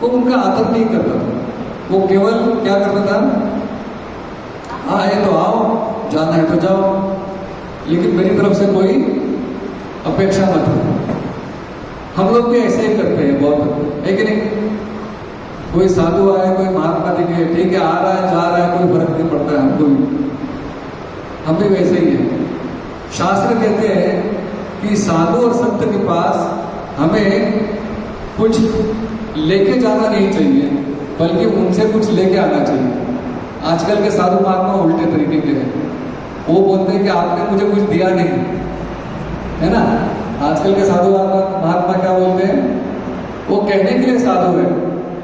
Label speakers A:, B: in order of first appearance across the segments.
A: वो उनका आदर नहीं करता था। वो केवल क्या करता था, आए तो आओ, जाना है तो जाओ, लेकिन मेरी तरफ से कोई अपेक्षा मत हो। हम लोग भी ऐसे ही करते हैं बहुत, है कि नहीं? कोई साधु आए, कोई महात्मा दिखे, ठीक है, आ रहा है जा रहा है, कोई फर्क नहीं पड़ता है हमको भी, हम भी वैसे ही हैं। शास्त्र कहते हैं कि साधु और संत के पास हमें कुछ लेके जाना नहीं चाहिए, बल्कि उनसे कुछ लेके आना चाहिए। आजकल के साधु महात्मा उल्टे तरीके के हैं। वो बोलते हैं कि आपने मुझे कुछ दिया नहीं, है ना? आजकल के साधु महात्मा क्या बोलते हैं? वो कहने के लिए साधु है,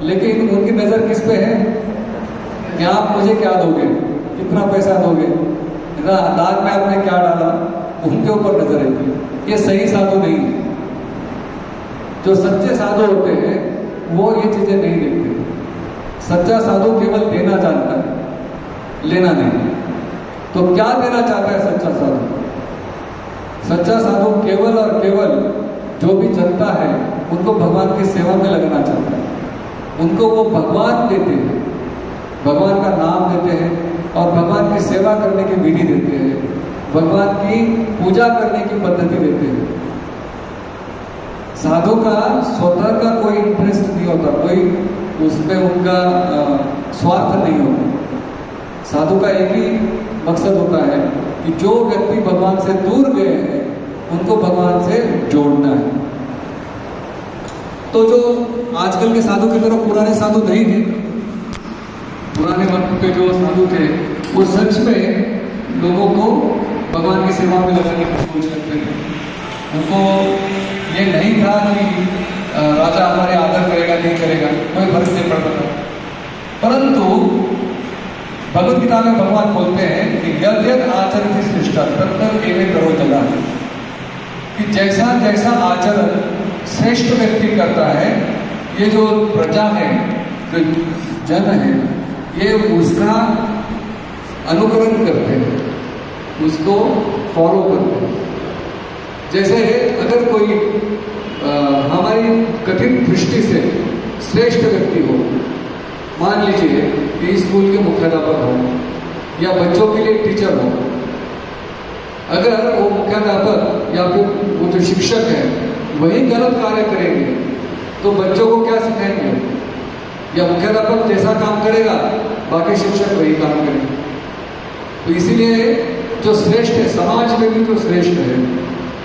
A: लेकिन उनकी नजर किस पे है कि आप मुझे क्या दोगे, कितना पैसा दोगे, दान में आपने क्या डाला, उनके ऊपर नजर रहती है। ये सही साधु नहीं है। जो सच्चे साधु होते हैं वो ये चीजें नहीं देखते। सच्चा साधु केवल देना जानता है, लेना नहीं। तो क्या देना चाहता है सच्चा साधु? सच्चा साधु केवल और केवल जो भी जनता है उनको भगवान की सेवा में लगाना चाहता है। उनको वो भगवान देते हैं, भगवान का नाम देते हैं और भगवान की सेवा करने की विधि देते हैं, भगवान की पूजा करने की पद्धति देते हैं। साधु का स्वतः का कोई इंटरेस्ट नहीं होता, कोई उसमें उनका स्वार्थ नहीं होता। साधु का एक ही मकसद होता है कि जो व्यक्ति भगवान से दूर गए हैं उनको भगवान से जोड़ना है। तो जो आजकल के साधु की तरह पुराने साधु नहीं थे, पुराने वक्त पे जो साधु थे वो सच में लोगों को भगवान की सेवा में लगाने की कोशिश करते थे। उनको ये नहीं था कि राजा हमारे आदर करेगा नहीं करेगा, कोई फर्क नहीं पड़ता था। परंतु भगवत गीता में भगवान बोलते हैं कि यद यद आचरण की सृष्टा तब एवं करो जला, कि जैसा जैसा आचरण श्रेष्ठ व्यक्ति करता है, ये जो प्रजा है, जो जन है, ये उसका अनुकरण करते हैं, उसको फॉलो करते हैं। जैसे अगर कोई हमारी कठिन दृष्टि से श्रेष्ठ व्यक्ति हो, मान लीजिए कि स्कूल के मुख्याध्यापक हो या बच्चों के लिए टीचर हो, अगर वो मुख्याध्यापक या फिर वो जो शिक्षक है वही गलत कार्य करेंगे तो बच्चों को क्या सिखाएंगे? या मुख्याध्यापक जैसा काम करेगा बाकी शिक्षक वही काम करेंगे। तो इसीलिए जो श्रेष्ठ है, समाज में भी जो श्रेष्ठ है,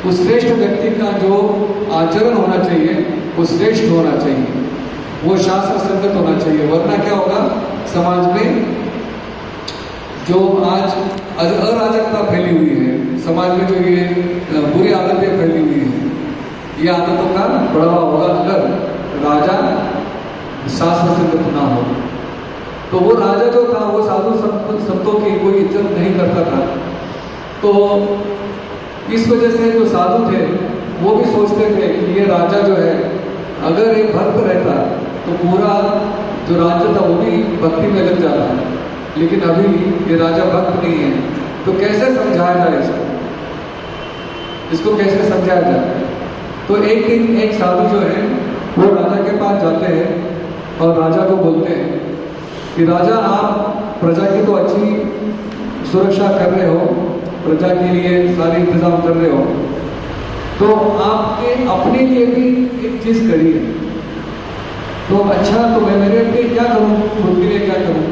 A: उस श्रेष्ठ व्यक्ति का जो आचरण होना चाहिए वो श्रेष्ठ होना चाहिए, वो शास्त्र संगत होना चाहिए। वरना क्या होगा, समाज में जो आज अराजकता फैली हुई है, समाज में जो ये बुरी आदतें फैली हुई है, ये आदतों का बढ़ावा होगा अगर राजा शास्त्र संगत ना हो। तो वो राजा जो था वो साधु संतों की कोई इज्जत नहीं करता था। तो इस वजह से जो साधु थे वो भी सोचते थे कि ये राजा जो है अगर ये भक्त रहता तो पूरा जो राज्य था वो भी भक्ति में लग जाता, लेकिन अभी ये राजा भक्त नहीं है। तो कैसे समझाया जाए इसको कैसे समझाया जाए? तो एक दिन एक साधु जो है वो राजा के पास जाते हैं और राजा को बोलते हैं कि राजा, आप प्रजा की तो अच्छी सुरक्षा कर रहे हो, प्रजा के लिए सारे इंतजाम कर रहे हो, तो आपके अपने लिए भी एक चीज करिए। तो अच्छा, तो मैं मेरे लिए क्या करूं, खुद के लिए क्या करूं?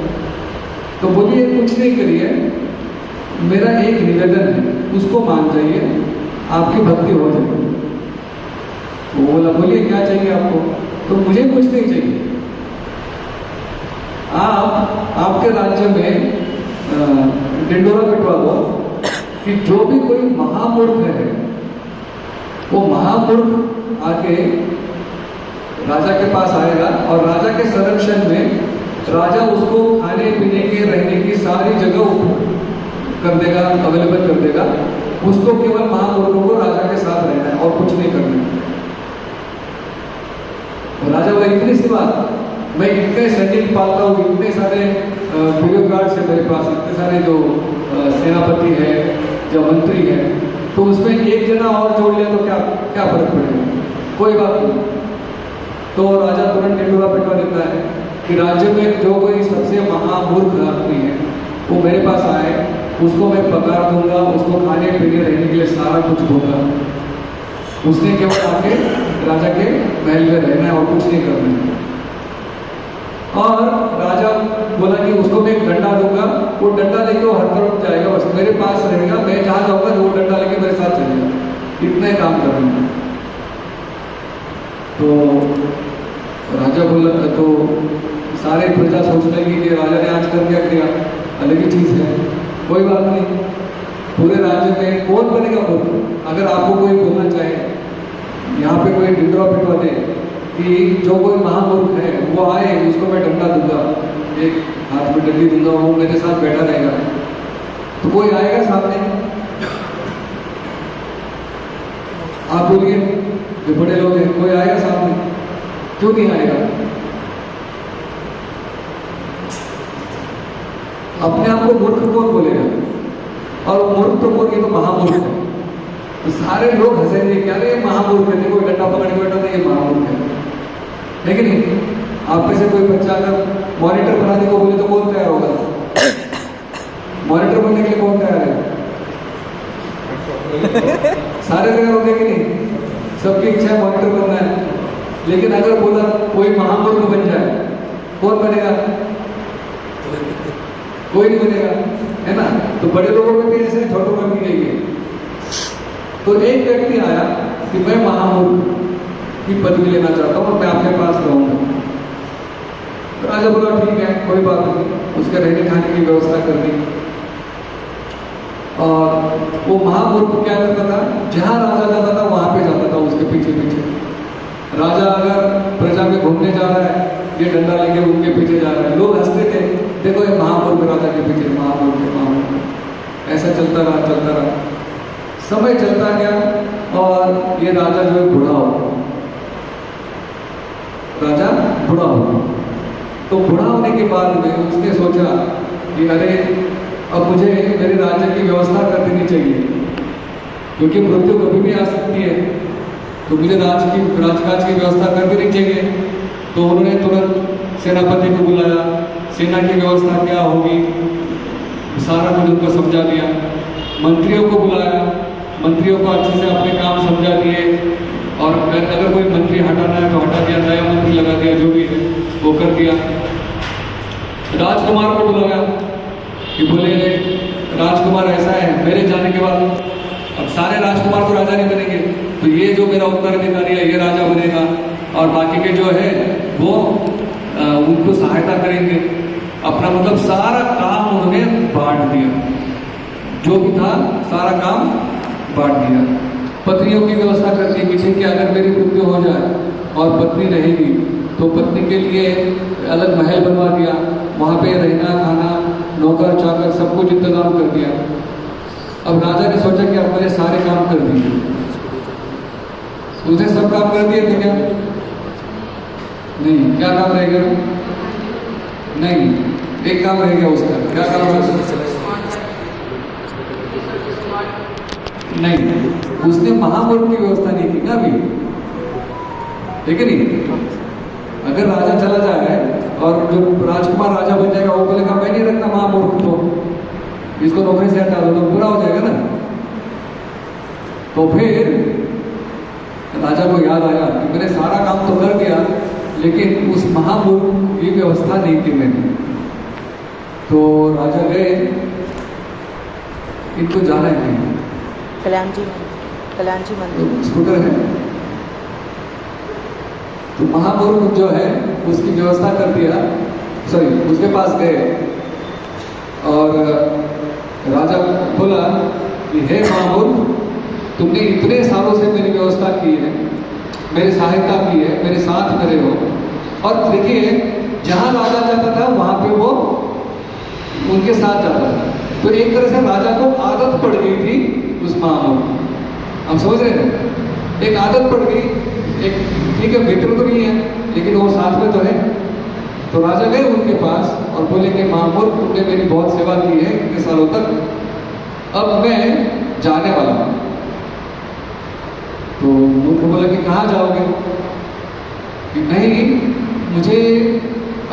A: तो बोलिए कुछ नहीं करिए, मेरा एक निवेदन है, उसको मान जाइए, आपकी भक्ति हो जाएगी। वो बोला, बोलिए क्या चाहिए आपको? तो मुझे कुछ नहीं चाहिए, आपके राज्य में ढिंडोरा पिटवा दो कि जो भी कोई महामूर्ख है वो महामूर्ख आके राजा के पास आएगा और राजा के संरक्षण में राजा उसको खाने पीने के रहने की सारी जगह कर देगा, अवेलेबल कर देगा। उसको केवल महामूर्खों को राजा के साथ रहना है और कुछ नहीं करना है। राजा बोला, इतनी सी बात, मैं इतने सैनिक पालता हूँ, इतने सारे ब्यूरोक्राट्स है मेरे पास, इतने सारे जो सेनापति है, जो मंत्री है, तो उसमें एक जना और जोड़ लिया तो क्या क्या फर्क पड़ेगा? कोई बात नहीं। तो राजा तुरंत ढिंडोरा पिटवा देते कि राज्य में जो कोई सबसे महामूर्ख आदमी है वो मेरे पास आए, उसको मैं पगार दूंगा, उसको खाने पीने रहने के लिए सारा कुछ दूंगा। उसने केवल आके राजा के महल में रहना है और कुछ नहीं करना है। और राजा बोला कि उसको मैं एक डंडा दूंगा, वो डंडा लेके वो हर तरफ जाएगा, बस मेरे पास रहेगा, मैं जहाँ जाऊंगा वो डंडा लेके मेरे साथ चलेगा, इतना ही काम करूंगा। तो राजा बोला, तो सारे प्रजा सोच लेगी कि राजा ने आज कर क्या, अलग ही चीज है, कोई बात नहीं। पूरे राज्य में कौन बनेगा मूर्ख? अगर आपको कोई बोलना चाहे, यहाँ पे कोई डिंडरा पिटवा दे कि जो कोई महामूर्ख है वो आए, उसको मैं डंडा दूंगा, एक हाथ में डंडी दूंगा, वो मेरे साथ बैठा रहेगा, तो कोई आएगा सामने? आप बोलिए, जो बड़े लोग हैं, कोई आएगा सामने? क्यों नहीं आएगा? अपने आप को मूर्ख कौन बोलेगा? और मूर्ख तो मूर्ख, ये तो महामूर्ख है। तो सारे लोग हंसेंगे, क्या ये महामूर्ख है, कोई डंडा पकड़ के बैठा, नहीं ये महामूर्ख है कि नहीं? आप में से कोई बच्चा अगर मॉनिटर बनाने को बोले तो कौन तैयार होगा? मॉनिटर बनने के लिए कौन तैयार है? सारे तैयार होंगे कि नहीं? सबकी इच्छा है मॉनिटर बनना है। लेकिन अगर बोला कोई महामूर्ख बन जाए, कौन बनेगा? कोई नहीं बनेगा, है ना? तो बड़े लोगों में भी ऐसे, छोटों में भी नहीं है। तो एक व्यक्ति आया कि मैं महामूर्ख की पदवी लेना चाहता हूँ और मैं आपके पास रहूंगा। तो राजा बोला ठीक है, कोई बात नहीं, उसके रहने खाने की व्यवस्था कर दी। और वो महामूर्ख क्या करता था, जहां राजा जाता था वहां पे जाता था, उसके पीछे पीछे। राजा अगर प्रजा में घूमने जा रहा है, ये डंडा लेके उनके पीछे जा रहा है, लोग हंसते थे, देखो ये महामूर्ख राजा के पीछे, महामूर्ख है, महामूर्ख। ऐसा चलता रहा। समय चलता गया और ये राजा जो है बूढ़ा हो, राजा बूढ़ा हो। तो बूढ़ा होने के बाद में उसने सोचा कि अरे अब मुझे मेरे राज्य की व्यवस्था कर देनी चाहिए, क्योंकि मृत्यु कभी भी आ सकती है, तो मुझे राजकाज की व्यवस्था कर देनी चाहिए। तो उन्होंने तुरंत सेनापति को बुलाया, सेना की व्यवस्था क्या होगी सारा कुछ उनको समझा दिया। मंत्रियों को बुलाया, मंत्रियों को अच्छे से अपने काम समझा दिए, और अगर कोई मंत्री हटाना है तो हटा दिया, नया मंत्री लगा दिया, जो भी है वो कर दिया। राजकुमार को बुलाया कि बोले राजकुमार ऐसा है, मेरे जाने के बाद अब सारे राजकुमार तो राजा नहीं बनेंगे, तो ये जो मेरा उत्तराधिकारी है ये राजा बनेगा, और बाकी के जो है वो उनको सहायता करेंगे। अपना मतलब सारा काम उन्होंने बांट दिया, जो भी था सारा काम बांट दिया। पत्नियों की व्यवस्था कर दी पीछे कि अगर मेरी मृत्यु हो जाए और पत्नी रहेगी तो पत्नी के लिए अलग महल बनवा दिया, वहाँ पे रहना खाना नौकर चाकर सब कुछ इंतजाम कर दिया। अब राजा ने सोचा कि अब मैंने सारे काम कर दिए, उसने सब काम कर दिए थे क्या? नहीं, क्या काम रह गया? नहीं, एक काम रह गया उसका। क्या काम रह गया? नहीं, उसने महामूर्ख की व्यवस्था नहीं की ना अभी, ठीक है नहीं? अगर राजा चला जाए और जो राजकुमार राजा बन जाएगा वो बोलेगा मैं नहीं रखना महामूर्ख, तो इसको नौकरी से हटा दो, तो पूरा हो जाएगा ना। तो फिर राजा को याद आया कि मैंने सारा काम तो कर दिया, लेकिन उस महामूर्ख की व्यवस्था नहीं की मैंने। तो राजा गए, इनको जाना है कहीं,
B: कल्याण जी मंदिर
A: स्कूटर है, तो महामूर्ख जो है उसकी व्यवस्था कर दिया, सॉरी उसके पास गए और राजा बोला कि हे महामूर्ख, तुमने इतने सालों से मेरी व्यवस्था की है, मेरी सहायता की है, मेरे साथ खड़े हो, और देखिए जहाँ राजा जाता था वहाँ पे वो उनके साथ जाता था। तो एक तरह से राजा को आदत पड़ गई थी उस महामूर्ख, हम समझ रहे हैं? एक आदत पड़ गई, एक ठीक है मित्र तो नहीं है लेकिन वो साथ में तो है। तो राजा गए उनके पास और बोले कि महामूर्ख, तुमने मेरी बहुत सेवा की है इतने सालों तक, अब मैं जाने वाला हूँ। तो मूर्ख बोला कि कहाँ जाओगे? कि नहीं, मुझे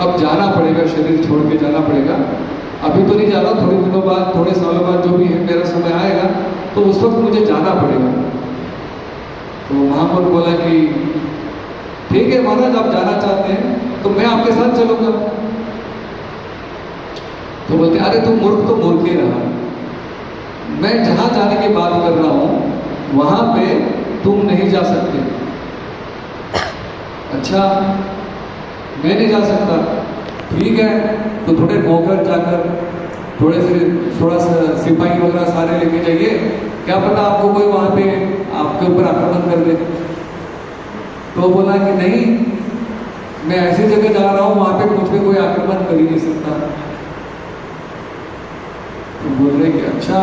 A: अब जाना पड़ेगा, शरीर छोड़ के जाना पड़ेगा। अभी तो नहीं जाना, थोड़े दिनों बाद, थोड़े सालों बाद जो भी है मेरा समय आएगा तो उस वक्त मुझे जाना पड़ेगा। तो महापुरुष बोला कि ठीक है महाराज, आप जाना चाहते हैं तो मैं आपके साथ चलूंगा। तो बोलते अरे तुम मूर्ख तो मूर्ख ही रहा, मैं जहां जाने की बात कर रहा हूं वहां पे तुम नहीं जा सकते। अच्छा, मैं नहीं जा सकता, ठीक है, तो थोड़े नौकर जाकर थोड़ा सा सिपाही वगैरह सारे लेके जाइए, क्या पता आपको कोई वहां पे आपके ऊपर आक्रमण कर दे। तो बोला कि नहीं, मैं ऐसी जगह जा रहा हूं वहां पे मुझ पे कोई आक्रमण कर ही नहीं सकता। तो बोल रहे कि अच्छा,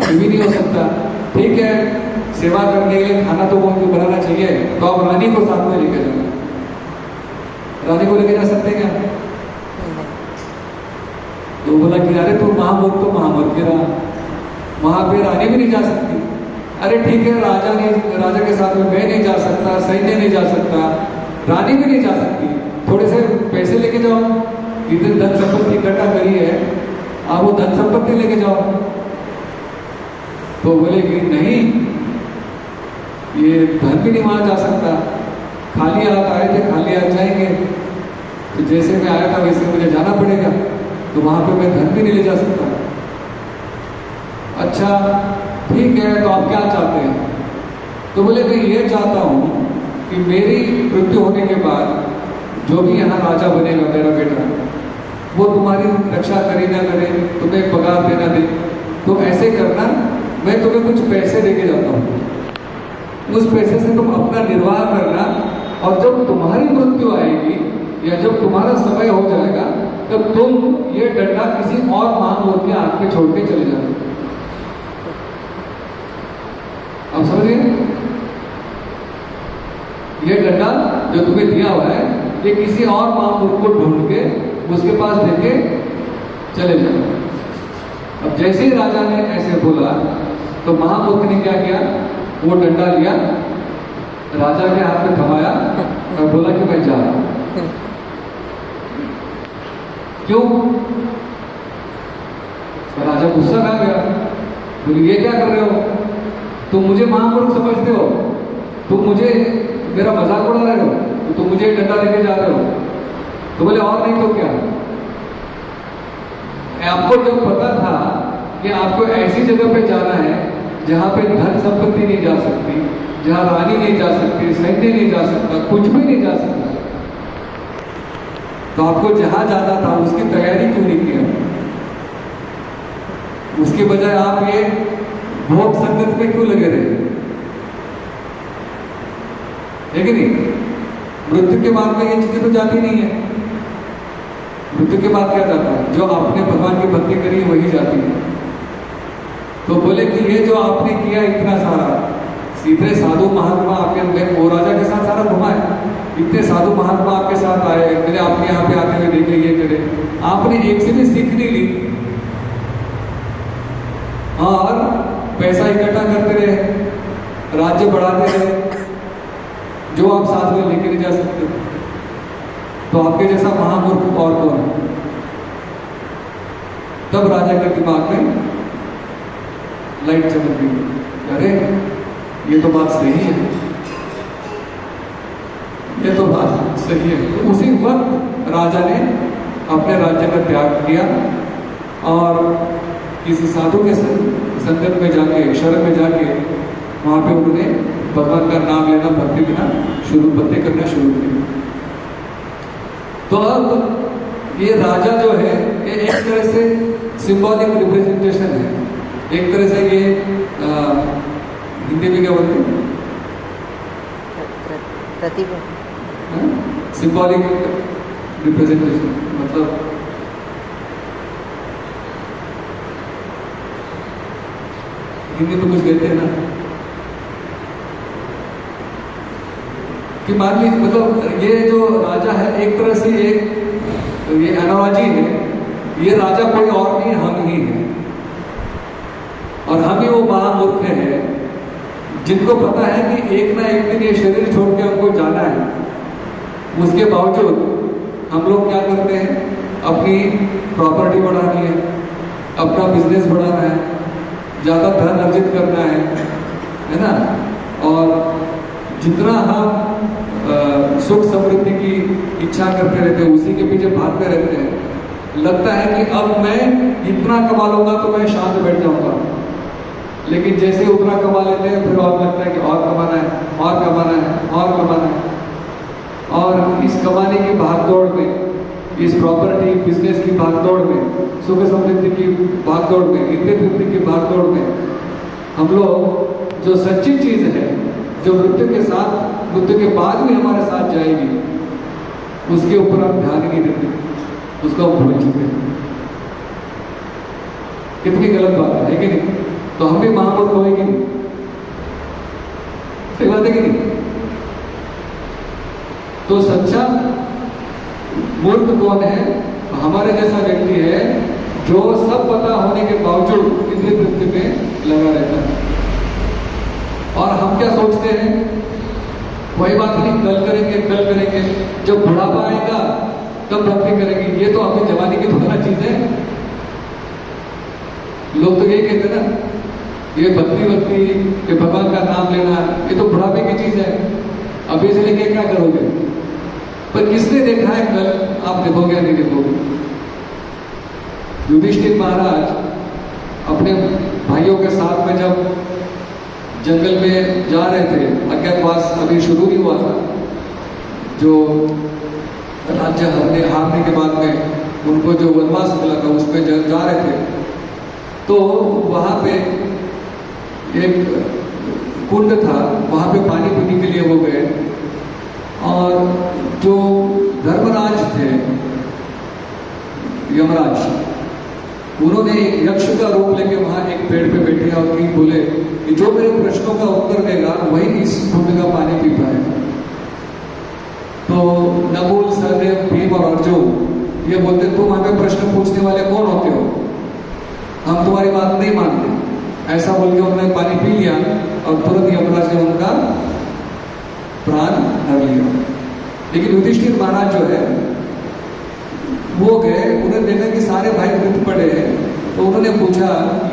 A: ये भी नहीं हो सकता, ठीक है, सेवा करने के लिए खाना तो उनको बनाना चाहिए, तो आप रानी को साथ में लेके जाना। रानी को लेके जा सकते हैं क्या? तो बोला कि अरे तू महामूर्ख तो महामूर्ख रहा, वहां पे रानी भी नहीं जा सकती। अरे ठीक है, राजा के साथ में मैं नहीं जा सकता, सैन्य नहीं जा सकता, रानी भी नहीं जा सकती, थोड़े से पैसे लेके जाओ, इधर धन संपत्ति इकट्ठा करी है, आप वो धन संपत्ति लेके जाओ। तो बोले कि नहीं, ये धन भी नहीं वहां जा सकता, खाली हाथ आए थे खाली हाथ जाएंगे, तो जैसे मैं आया था वैसे मुझे जाना पड़ेगा, तो वहां पे मैं धन भी नहीं ले जा सकता। अच्छा ठीक है, तो आप क्या चाहते हैं? तो बोले मैं ये चाहता हूं कि मेरी मृत्यु होने के बाद जो भी यहाँ राजा बनेगा मेरा बेटा, वो तुम्हारी रक्षा करे ना करे, तुम्हें पगार देना दे, तो ऐसे करना, मैं तुम्हें कुछ पैसे देके जाता हूँ, उस पैसे से तुम अपना निर्वाह करना, और जब तुम्हारी मृत्यु आएगी या जब तुम्हारा समय हो जाएगा तब तुम ये डंडा किसी और महामूर्ख के हाथ में छोड़ के चले जाओ। अब समझिए, ये डंडा जो तुम्हें दिया हुआ है, ये किसी और महामूर्ख को ढूंढ के उसके पास देके चले जाओ। अब जैसे ही राजा ने ऐसे बोला तो महामूर्ख ने क्या किया, वो डंडा लिया, राजा के हाथ में थमाया और बोला कि मैं जा रहा हूं। क्यों? राजा गुस्सा खा गया, बोले ये क्या कर रहे हो, तुम मुझे महामूर्ख समझते हो, तुम मुझे मेरा मजाक उड़ा रहे हो, तो तुम मुझे डंडा लेके जा रहे हो। तो बोले और नहीं तो क्या, आपको जब पता था कि आपको ऐसी जगह पे जाना है जहां पे धन संपत्ति नहीं जा सकती, जहां रानी नहीं जा सकती, सैन्य नहीं जा सकता, कुछ भी नहीं जा सकता, तो आपको जहां जाना था उसकी तैयारी क्यों नहीं किया? उसके बजाय आप ये भोग संगत में क्यों लगे रहे? है कि नहीं? मृत्यु के बाद में ये चीजें तो जाती नहीं है। मृत्यु के बाद क्या जाता है? जो आपने भगवान की भक्ति करी है वही जाती है। तो बोले कि ये जो आपने किया इतना सारा, सीधे साधु महात्मा आपके, वो राजा के साथ सारा घुमा है, इतने साधु महात्मा आपके साथ आए, मैंने आपके यहाँ पे आते हुए देखे, ये करे, आपने एक से भी सीख नहीं ली, और पैसा इकट्ठा करते रहे, राज्य बढ़ाते रहे, जो आप साथ में लेके नहीं जा सकते। तो आपके जैसा महामूर्ख और कौन है? तब राजा के दिमाग में लाइट चमक गई, अरे ये तो बात सही है, ये तो बात सही है। तो उसी वक्त राजा ने अपने राज्य का त्याग किया और किसी साधु के संगत में जाके, शरण में जाके, वहां पे उन्होंने भगवान का नाम लेना, भक्ति करना शुरू किया। तो अब ये राजा जो है, ये एक तरह से सिंबॉलिक रिप्रेजेंटेशन है, एक तरह से ये हिंदी में क्या बोलते हैं, सिंबॉलिक रिप्रेजेंटेशन, मतलब हिंदी में कुछ कहते हैं ना कि मान लीजिए, मतलब ये जो राजा है एक तरह से एक ये एनालॉजी है, ये राजा कोई और नहीं, हम ही हैं, और हम ही वो महामूर्ख हैं जिनको पता है कि एक ना एक दिन ये शरीर छोड़ के हमको जाना है, उसके बावजूद हम लोग क्या करते हैं, अपनी प्रॉपर्टी बढ़ानी है, अपना बिजनेस बढ़ाना है, ज़्यादा धन अर्जित करना है ना। और जितना हम सुख समृद्धि की इच्छा करते रहते हैं, उसी के पीछे भागते रहते हैं। लगता है कि अब मैं इतना कमा लूंगा तो मैं शांत बैठ जाऊंगा, लेकिन जैसे उतना कमा लेते हैं फिर और लगता है कि और कमाना है, और कमाना है, और कमाना है। और इस कमाने की भागदौड़ में, इस प्रॉपर्टी बिजनेस की भागदौड़ में, सुख समृद्धि की भागदौड़ में, इतने वृद्धि की भागदौड़ में हम लोग जो सच्ची चीज है, जो मृत्यु के साथ, मृत्यु के बाद भी हमारे साथ जाएगी, उसके ऊपर हम ध्यान ही नहीं देते, उसको हम भूल चुके हैं। कितनी गलत बात है कि नहीं? तो हम भी महामूर्ख होएगी नहीं, सही बात है कि नहीं? तो सच्चा मूर्ख कौन है? हमारे जैसा व्यक्ति है जो सब पता होने के बावजूद इंद्रिय तृप्ति में लगा रहता है। और हम क्या सोचते हैं, कोई बात नहीं, कल करेंगे, कल करेंगे, जब बुढ़ापा आएगा तब भक्ति करेंगे। ये तो अपनी जवानी की थोड़ा चीज है। लोग तो यही कहते हैं ना, ये भक्ति, ये भगवान का नाम लेना, ये तो बुढ़ापे की चीज है, अभी से लेके क्या करोगे? पर किसने देखा है कल आप देखोगे या नहीं देखोगे? युधिष्ठिर महाराज अपने भाइयों के साथ में जब जंगल में जा रहे थे, अज्ञातवास अभी शुरू नहीं हुआ था, जो राज्य हारने के बाद में उनको जो वनवास मिला था उसमें जा रहे थे, तो वहां पे एक कुंड था, वहां पे पानी पीने के लिए वो गए। और जो धर्मराज थे, यमराज, उन्होंने एक यक्ष का रूप लेके वहां एक पेड़ पे बैठे और बोले कि जो मेरे प्रश्नों का उत्तर देगा वही इस कुंड का पानी पी पाएगा। तो नकुल, सहदेव, भीम और अर्जुन ये बोलते, तुम हमें प्रश्न पूछने वाले कौन होते हो? हम तुम्हारी बात नहीं मानते। ऐसा बोल के उन्होंने पानी पी लिया और तुरंत यमराज ने उनका प्राण हर लिया। लेकिन युधिष्ठिर महाराज जो है वो गए, उन्होंने देखा कि सारे भाई मृत पड़े हैं, तो उन्होंने पूछा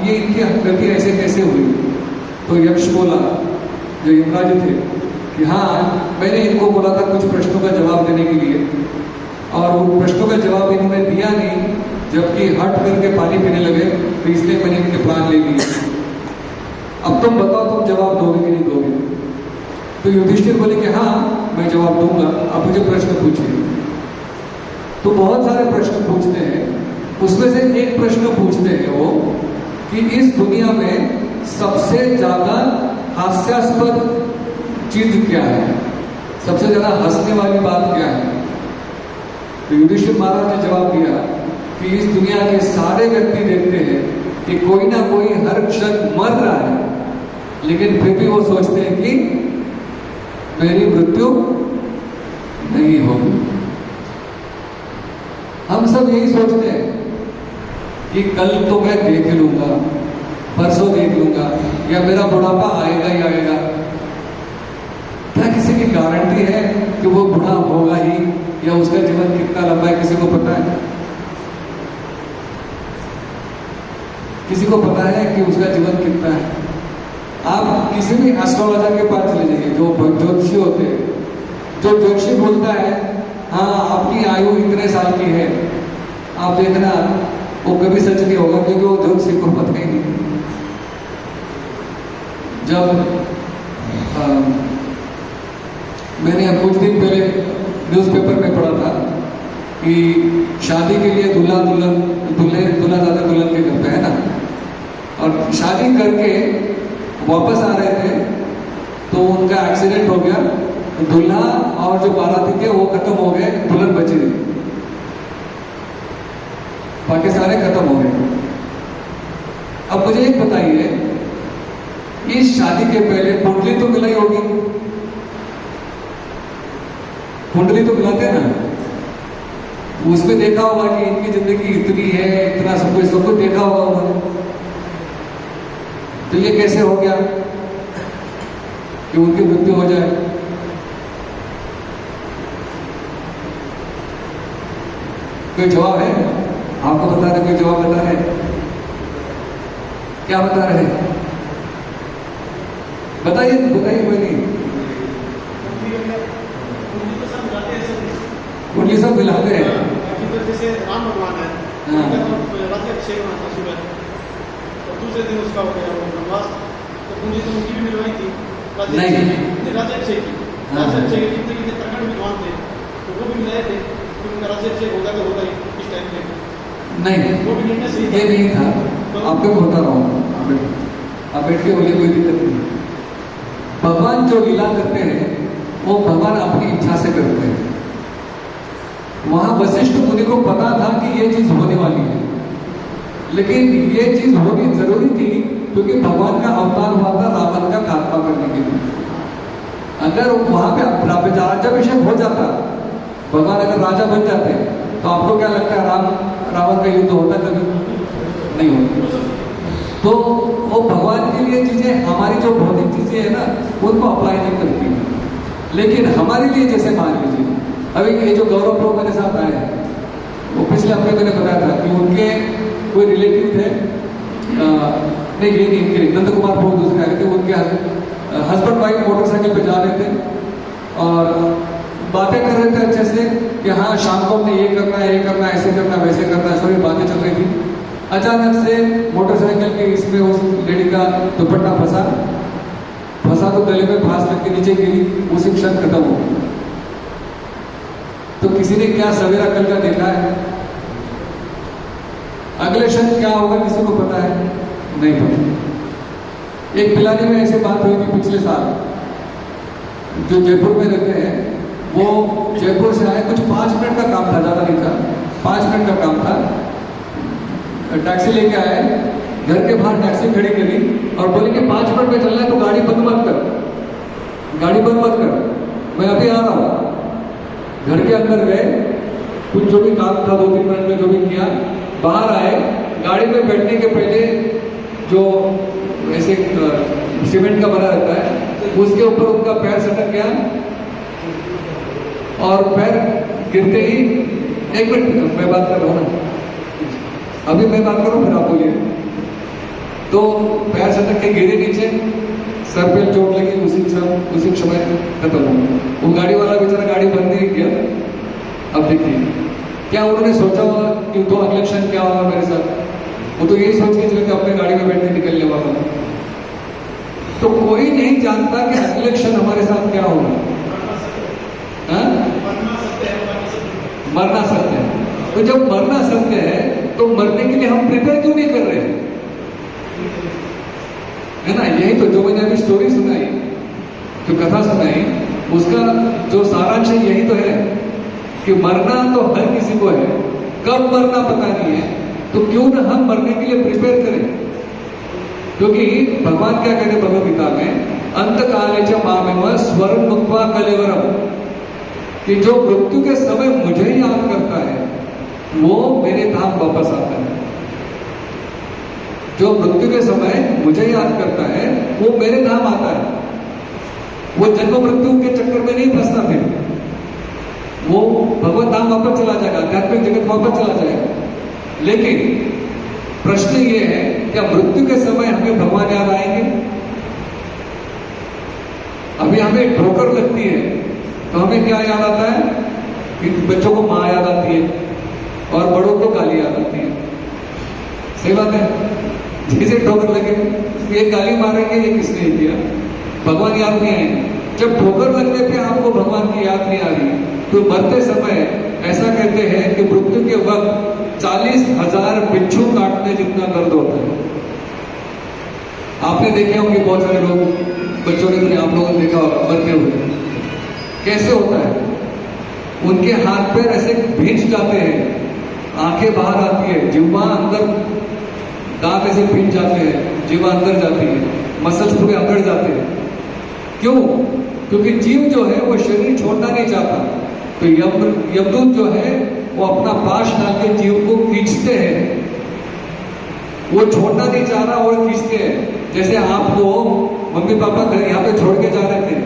A: ये इनकी गति ऐसे कैसे हुई? तो यक्ष बोला, जो यमराज थे, कि हाँ, मैंने इनको बोला था कुछ प्रश्नों का जवाब देने के लिए, और उन प्रश्नों का जवाब इन्होंने दिया नहीं, जबकि हट करके पानी पीने लगे, तो इसलिए मैंने इनके प्राण ले लिए। अब तुम बताओ, तुम जवाब दोगे कि नहीं दोगे? तो युधिष्ठिर बोले कि हाँ, मैं जवाब दूंगा, आप मुझे प्रश्न पूछिए। तो बहुत सारे प्रश्न पूछते हैं, उसमें से एक प्रश्न पूछते हैं वो कि इस दुनिया में सबसे ज्यादा हास्यास्पद चीज क्या है, सबसे ज्यादा हंसने वाली बात क्या है? तो युधिष्ठिर महाराज ने जवाब दिया कि इस दुनिया के सारे व्यक्ति देखते हैं कि कोई ना कोई हर क्षण मर रहा है, लेकिन फिर भी वो सोचते हैं कि मेरी मृत्यु नहीं होगी। हम सब यही सोचते हैं कि कल तो मैं देख लूंगा, परसों देख लूंगा, या मेरा बुढ़ापा आएगा ही आएगा। क्या किसी की गारंटी है कि वो बुढ़ा होगा ही, या उसका जीवन कितना लंबा है किसी को पता है? किसी को पता है कि उसका जीवन कितना है? आप किसी भी एस्ट्रोलॉजर के पास चले जाइए, जो ज्योतिषी होते हैं, जो ज्योतिषी बोलता है हाँ आपकी आयु इतने साल की है, आप देखना वो कभी सच नहीं होगा, क्योंकि वो ज्योतिषी को पता ही नहीं। जब मैंने कुछ दिन पहले न्यूज़पेपर में पढ़ा था कि शादी के लिए दूल्हा ज्यादा दुल्हन के घर पे है ना, और शादी करके वापस आ रहे थे तो उनका एक्सीडेंट हो गया, दूल्हा और जो बाराती थे वो खत्म हो गए, दुल्हन बची रही, बाकी सारे खत्म हो गए। अब मुझे एक बताइए, इस शादी के पहले कुंडली तो मिलाई होगी, कुंडली तो मिलाते ना, उसमें देखा होगा कि इनकी जिंदगी इतनी है, इतना सब कुछ देखा होगा उन्होंने। तो ये कैसे हो गया कि उनकी मृत्यु हो जाए? कोई जवाब है? आपको बता रहे, कोई जवाब बता रहे? क्या बता रहे? बताइए बताइए, कोई नहीं। कुंडली सब मिलाते हैं।
C: जैसे राम भगवान है,
A: हाँ।
C: राज्याभिषेक हुआ था सुबह, और दूसरे दिन उसका हो गया वनवास, तो कुंडली तो उनकी भी मिलवाई थी राज्याभिषेक की।
A: हाँ।
C: राज्याभिषेक के कितने कितने प्रखंड विद्वान थे, तो वो भी मिलाए थे कि उनका राज्याभिषेक होगा तो होगा ही इस टाइम पे।
A: नहीं,
C: वो भी निर्णय सही
A: ये नहीं था। आपको मैं बता रहा हूँ, आप बैठ के बोलिए, कोई दिक्कत नहीं। भगवान जो लीला करते हैं वो भगवान अपनी इच्छा से करते हैं। वहां वशिष्ठ मुनि को पता था कि ये चीज होने वाली है, लेकिन ये चीज होनी जरूरी थी क्योंकि भगवान का अवतार हुआ था रावण का खात्मा करने के लिए। अगर वहां पे राज्याभिषेक हो जाता, भगवान अगर राजा बन जाते, तो आपको क्या लगता है रावण का युद्ध होता? कभी नहीं होता। तो वो भगवान के लिए चीजें, हमारी जो भौतिक चीजें है ना, उनको अप्लाई नहीं करती है। लेकिन हमारे लिए, जैसे मान लीजिए अभी ये जो गौरव प्रभु मेरे साथ आए हैं, वो पिछले हफ्ते मैंने बताया था कि उनके कोई रिलेटिव थे, नहीं ये नहीं, इनके नंद कुमार प्रभु दूसरे आए थे। उनके हस्बैंड वाइफ मोटरसाइकिल पे जा रहे थे और बातें कर रहे थे अच्छे से कि हाँ शाम को हमने ये करना है, ये करना है, ऐसे करना है, वैसे करना है, सभी बातें चल रही थी। अचानक से मोटरसाइकिल के इसमें उस लेडी का दुपट्टा फंसा तो गले में फांस लग के नीचे गिरी, उसी क्षण खत्म हो गई। तो किसी ने क्या सवेरा कल का देखा है? अगले क्षण क्या होगा किसी को पता है? नहीं पता। एक पिलानी में ऐसी बात हुई थी पिछले साल, जो जयपुर में रहते हैं, वो जयपुर से आए, कुछ 5 मिनट का काम था, ज्यादा नहीं था, 5 मिनट का काम था। टैक्सी लेके आए, घर के बाहर टैक्सी खड़ी करी और बोले कि 5 मिनट में चलना है तो गाड़ी बंद मत कर, गाड़ी बंद मत कर, मैं अभी आ रहा हूँ। घर के अंदर गए, कुछ जो भी काम था 2-3 मिनट में जो भी किया, बाहर आए, गाड़ी में बैठने के पहले जो ऐसे सीमेंट का बना रहता है, उसके ऊपर उनका पैर सटक गया और पैर गिरते ही, एक मिनट मैं बात कर रहा हूँ ना, अभी मैं बात करूँ फिर आप बोलिए। तो पैर सटक के गिरे नीचे, सर पे चोट लगी, उसी समय खत्म हो गया। वो गाड़ी वाला बेचारा गाड़ी बंद नहीं किया। अब देखिए क्या उन्होंने सोचा होगा कि तो अगले क्षण क्या होगा मेरे साथ? वो तो यही सोच के चले कि अपने गाड़ी में बैठ के निकलने वाला। तो कोई नहीं जानता कि अगले क्षण हमारे साथ क्या होगा। मरना सत्य है। तो जब मरना सत्य है तो मरने के लिए हम प्रिपेयर क्यों नहीं कर रहे हैं? है ना? यही तो जो मैंने अभी स्टोरी सुनाई, जो कथा सुनाई, उसका जो सारांश है यही तो है कि मरना तो हर किसी को है, कब मरना पता नहीं है, तो क्यों ना हम मरने के लिए प्रिपेयर करें। क्योंकि भगवान क्या कहते हैं भगवद गीता में, अंत काले च मामेव स्वर्ण मुक्त्वा कलेवरम, कि जो मृत्यु के समय मुझे याद करता है वो मेरे धाम वापस आता है। जो मृत्यु के समय मुझे याद करता है वो मेरे धाम आता है। वो जन्म मृत्यु के चक्कर में नहीं फंसता, फिर वो भगवत धाम वापस चला जाएगा, आध्यात्मिक जगत वापस चला जाएगा। लेकिन प्रश्न ये है, क्या मृत्यु के समय हमें भगवान याद आएंगे? अभी हमें ठोकर लगती है तो हमें क्या याद आता है? कि बच्चों को माँ याद आती है और बड़ों को गाली याद आती है। सही बात है? जिसे ठोकर लगे ये गाली मारेंगे, ये किसने किया, भगवान याद नहीं आएंगे। जब ठोकर लगने पे आपको भगवान की याद नहीं आ रही, तो मरते समय ऐसा कहते हैं कि मृत्यु के वक्त 40,000 बिच्छू काटने जितना दर्द होता है। आपने देखे होंगे बहुत सारे लोग, बच्चों ने, आप लोगों ने देखा होगा मरते हुए, कैसे होता है? उनके हाथ पैर ऐसे भींच जाते हैं, आंखें बाहर आती है, जिह्वा अंदर, दांत ऐसे भींच जाते हैं, जिह्वा अंदर जाती है, मसल्स पूरे अकड़ जाते हैं। क्यों? क्योंकि जीव जो है वो शरीर छोड़ना नहीं चाहता। तो यमदूत जो है वो अपना पाश डाल के जीव को खींचते हैं, वो छोड़ना नहीं चाह रहा और खींचते हैं। जैसे आपको मम्मी पापा घर यहाँ पे छोड़ के जा रहे थे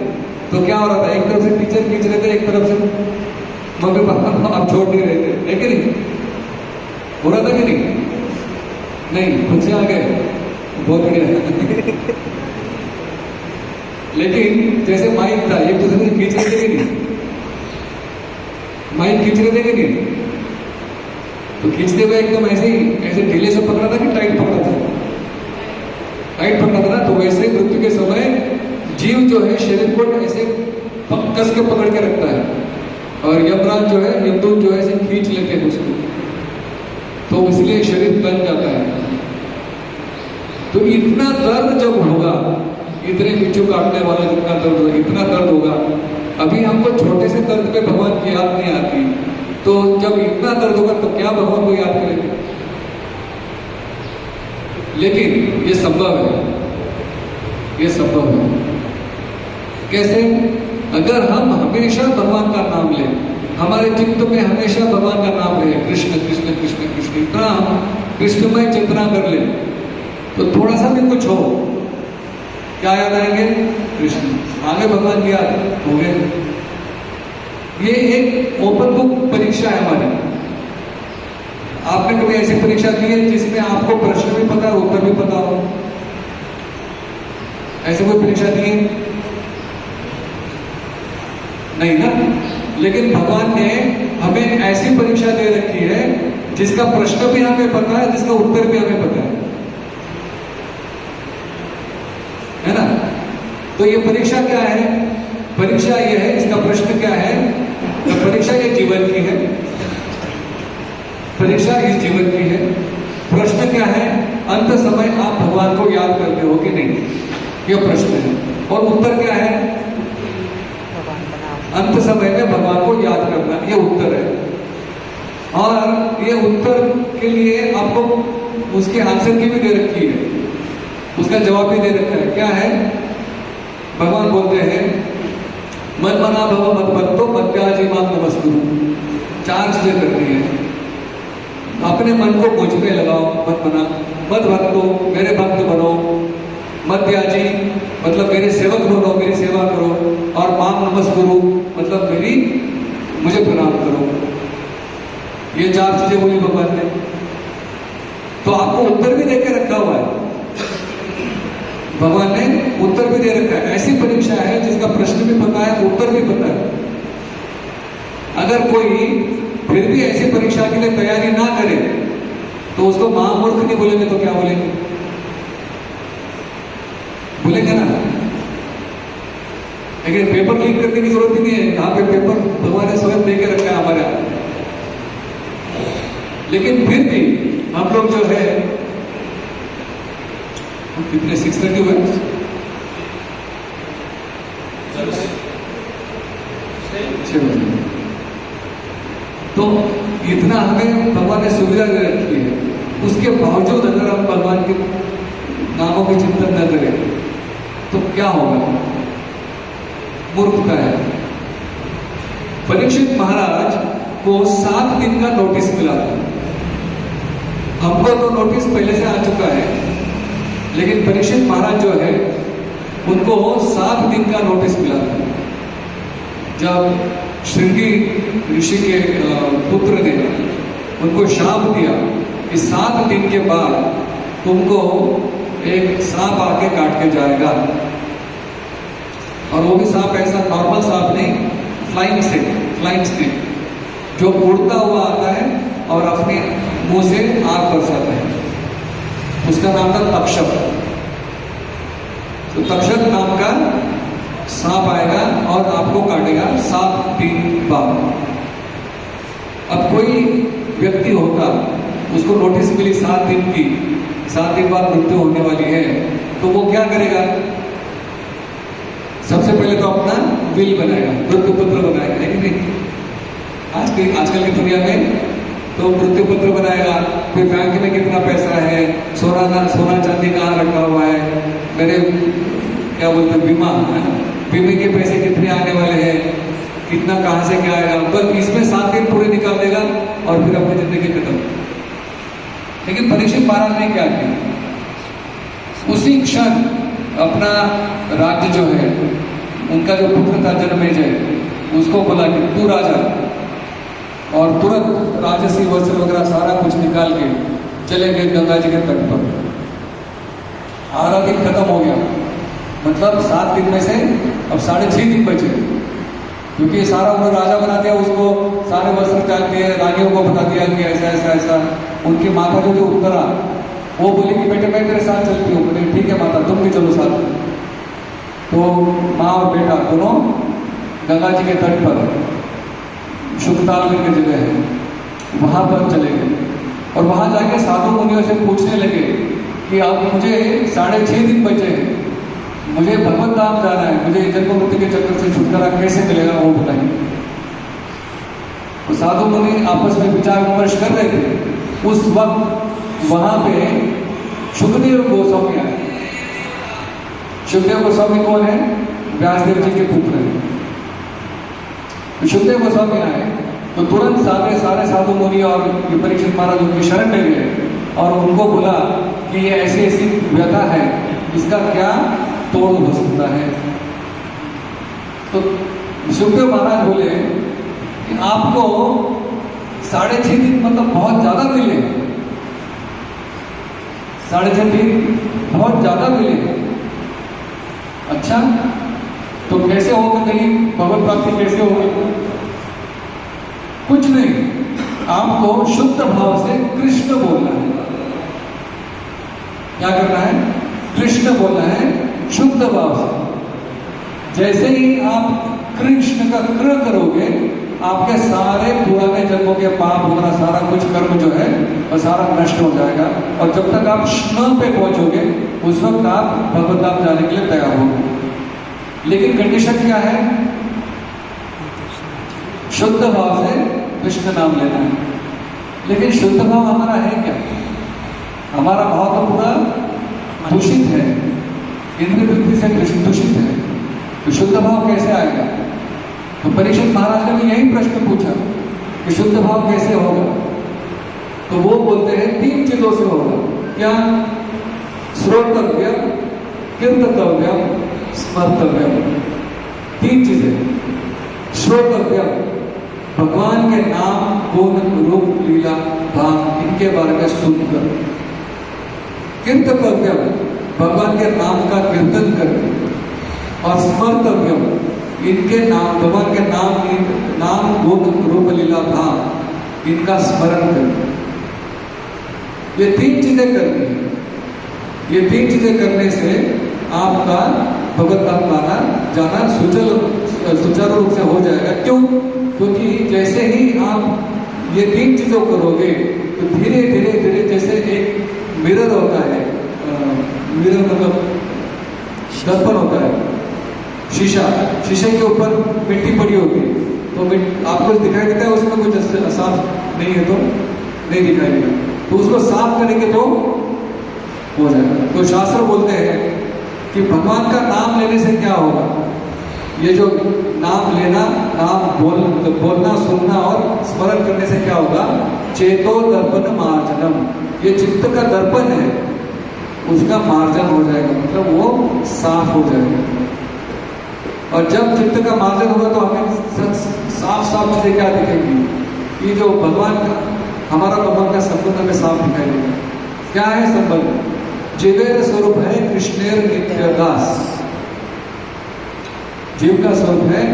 A: तो क्या हो रहा था? एक तरफ से टीचर खींच रहे थे, एक तरफ से मम्मी पापा को आप छोड़ नहीं रहे थे, है कि नहीं? हो रहा था कि नहीं खुद से आ गए, बहुत बढ़िया। लेकिन जैसे माइक था, एक दूसरे से खींच रहे थे कि नहीं, माइक खींच रहे थे कि नहीं, तो खींचते हुए एकदम ऐसे ही, ऐसे ढीले से पकड़ा था कि टाइट पकड़ा था? टाइट पकड़ा था ना। तो वैसे मृत्यु के समय जीव जो है शरीर को ऐसे कस के पकड़ के रखता है, और यमराज जो है, यमदूत जो है ऐसे खींच लेते हैं उसको, तो इसलिए शरीर बन जाता है। तो इतना दर्द जब होगा, इतने बिच्छू काटने वाला जितना दर्द होगा, इतना दर्द होगा। अभी हमको छोटे से दर्द पे भगवान की याद नहीं आती, तो जब इतना दर्द होगा तो क्या भगवान को याद करेंगे? लेकिन ये संभव है, ये संभव है। कैसे? अगर हम हमेशा भगवान का नाम लें, हमारे चित्त में हमेशा भगवान का नाम रहे, कृष्ण कृष्ण कृष्ण कृष्ण, इतना हम कृष्णमय चेतना कर ले, तो थोड़ा सा भी कुछ हो, क्या याद आएंगे? कृष्ण। आगे भगवान की याद हो गए। ये एक ओपन बुक परीक्षा है हमारी। आपने कभी ऐसी परीक्षा दी है जिसमें आपको प्रश्न भी पता है, उत्तर भी पता हो? ऐसी कोई परीक्षा दी है? नहीं ना। लेकिन भगवान ने हमें ऐसी परीक्षा दे रखी है जिसका प्रश्न भी हमें पता है, जिसका उत्तर भी हमें पता है ना। तो ये परीक्षा क्या है? परीक्षा ये है, इसका प्रश्न क्या है? तो परीक्षा ये जीवन की है, परीक्षा इस जीवन की है। प्रश्न क्या है? अंत समय आप भगवान को याद करते हो कि नहीं, ये प्रश्न है। और उत्तर क्या है? अंत समय में भगवान को याद करना, ये उत्तर है। और ये उत्तर के लिए आपको उसके आंसर की भी दे रखी है, उसका जवाब भी दे रखा है। क्या है? भगवान बोलते हैं, मन मना भव मत भक्तो मद्याजी मां नमस्तुरु। 4 चीजें करनी है। अपने मन को मुझ में लगाओ, मत मना, मत भक्तो, मेरे भक्त बनो, मद्याजी मतलब मेरे सेवक बनो, मेरी सेवा करो, और मां नमस्तुरु मतलब मुझे प्रणाम करो। ये 4 चीजें बोली भगवान ने। तो आपको उत्तर भी देके रखा हुआ है, भगवान ने उत्तर भी दे रखा है। ऐसी परीक्षा है जिसका प्रश्न भी पता है, उत्तर भी पता है। अगर कोई फिर भी ऐसी परीक्षा के लिए तैयारी ना करे तो उसको महामूर्ख नहीं बोलेंगे तो क्या बोलेंगे? बोलेंगे ना। लेकिन पेपर लीक करने की जरूरत ही नहीं है, यहाँ पे पेपर भगवान ने स्वयं दे के रखा है हमारे यहाँ। लेकिन फिर भी हम लोग जो है, कितने 6:30 हुए? तो इतना हमें भगवान ने सुविधा दे रखी है, उसके बावजूद अगर हम भगवान के नामों की चिंतन न करें तो क्या होगा? मूर्खता है। परीक्षित महाराज को 7 दिन का नोटिस मिला था। हमको तो नोटिस पहले से आ चुका है, लेकिन परीक्षित महाराज जो है उनको 7 दिन का नोटिस मिला था। जब श्रृंगी ऋषि के पुत्र ने उनको शाप दिया कि 7 दिन के बाद तुमको एक सांप आके काट के जाएगा, और वो भी सांप ऐसा नॉर्मल सांप नहीं, फ्लाइंग स्नेक जो उड़ता हुआ आता है और अपने मुंह से आग बरसाता है। उसका नाम था तक्षक। तो तक्षक नाम का सांप आएगा और आपको काटेगा 7 दिन बाद। अब कोई व्यक्ति होता, उसको नोटिस मिली 7 दिन की, 7 दिन बाद मृत्यु होने वाली है, तो वो क्या करेगा? सबसे पहले तो अपना विल बनाएगा, मृत्यु पत्र बनाएगा, है कि नहीं? आजकल की दुनिया में तो मृत्यु पत्र बनाएगा, फिर बैंक में कितना पैसा है, सोना चांदी कहाँ रखा हुआ है, मेरे क्या बोलते हैं बीमे के पैसे कितने आने वाले हैं, कितना कहाँ से क्या आएगा, बस इसमें 7 दिन पूरे निकाल देगा और फिर अपनी जिंदगी खत्म। लेकिन परीक्षित महाराज ने क्या किया? उसी क्षण अपना राज्य जो है, उनका जो पुत्र था जन्मेजय, उसको बोला कि तू राजा, और तुरंत राजसी वस्त्र वगैरह सारा कुछ निकाल के चले गए गंगा जी के तट पर। 8 दिन खत्म हो गया, मतलब 7 दिन में से अब 6.5 दिन बचे, क्योंकि ये सारा उन्होंने राजा बना दिया, उसको सारे वस्त्र त्याग दिए, रानियों को बता दिया कि ऐसा ऐसा ऐसा। उनकी माता जो उत्तरा, वो बोली कि बेटे मैं तेरे साथ चलती हूँ। बोले ठीक है माता, तुम भी चलो साथ में। तो माँ और बेटा दोनों गंगा जी के तट पर, शुकताल करके जगह है, वहां पर चले गए और वहां जाके साधु मुनियों से पूछने लगे कि अब मुझे 6.5 दिन बचे हैं, मुझे भगवत धाम जाना है, मुझे जन्म मृत्यु के चक्कर से छुटकारा कैसे मिलेगा वो बताइए। तो साधु मुनि आपस में विचार विमर्श कर रहे थे। उस वक्त वहां पे सुखदेव गोस्वामी आए। सुखदेव गोस्वामी कौन है? व्यासदेव जी के पुत्र हैं। तो सुखदेव गोस्वामी आए तो तुरंत सारे साधु मुनि और परीक्षित महाराज उनकी शरण में गए और उनको बोला कि ये ऐसी ऐसी व्यथा है, इसका क्या तोड़ हो सकता है। तो सुखदेव महाराज बोले कि आपको 6.5 दिन मतलब बहुत ज्यादा मिले, 6.5 दिन बहुत ज्यादा मिले। अच्छा तो कैसे होगा, कहीं भगवत प्राप्ति कैसे होगी? कुछ नहीं, आपको शुद्ध भाव से कृष्ण बोलना है। क्या करना है? कृष्ण बोलना है शुद्ध भाव से। जैसे ही आप कृष्ण का कृ करोगे, आपके सारे पुराने जन्मों के पाप वगैरह सारा कुछ कर्म जो है वो सारा नष्ट हो जाएगा। और जब तक आप श्न पे पहुंचोगे उस वक्त आप भगवत धाम जाने के लिए तैयार होंगे। लेकिन कंडीशन क्या है? शुद्ध भाव से कृष्ण नाम लेना है। लेकिन शुद्ध भाव हमारा है क्या? हमारा भाव तो पूरा दूषित है, इंद्रिय वृत्ति से दूषित है। तो शुद्ध भाव कैसे आएगा? तो परीक्षित महाराज ने भी यही प्रश्न पूछा कि शुद्ध भाव कैसे होगा? तो वो बोलते हैं 3 चीजों से होगा। क्या? श्रोतव्यम, कीर्तव्यम, स्मर्तव्यम। 3 चीजें। श्रोतव्यम, भगवान के नाम, गुण, रूप, लीला, भाव, इनके बारे में सुनकर। कीर्तव्यम, भगवान के नाम का कीर्तन करके। और स्मर्तव्यम, इनके नाम, भगवान के नाम, गुण, रूप, लीला, भाव, इनका स्मरण करके। ये 3 चीजें करनी है। ये 3 चीजें करने से आपका भगवत धाम जाना सुचारू रूप से हो जाएगा। क्यों? क्योंकि जैसे ही आप ये 3 चीजों करोगे तो धीरे धीरे धीरे, जैसे एक मिरर होता है, मिरर मतलब दर्पण होता है, शीशा, शीशे के ऊपर मिट्टी पड़ी होती है, तो आपको दिखाई देता है उसमें कुछ साफ नहीं है तो नहीं दिखाई देगा, तो उसको साफ करेंगे तो हो जाएगा। तो शास्त्र बोलते हैं कि भगवान का नाम लेने से क्या होगा? ये जो नाम लेना, नाम बोलना, सुनना और स्मरण करने से क्या होगा? चेतो दर्पण मार्जनम, ये चित्त का दर्पण है, उसका मार्जन हो जाएगा, मतलब वो साफ हो जाएगा। और जब चित्त का मार्जन होगा तो हमें साफ साफ चीजें क्या दिखेंगी? ये जो भगवान का, हमारा भगवान का संबंध हमें साफ दिखाई देगा। क्या है संबंध? जीवेर स्वरूप है कृष्णेर नित्य दास। जीव का स्वरूप है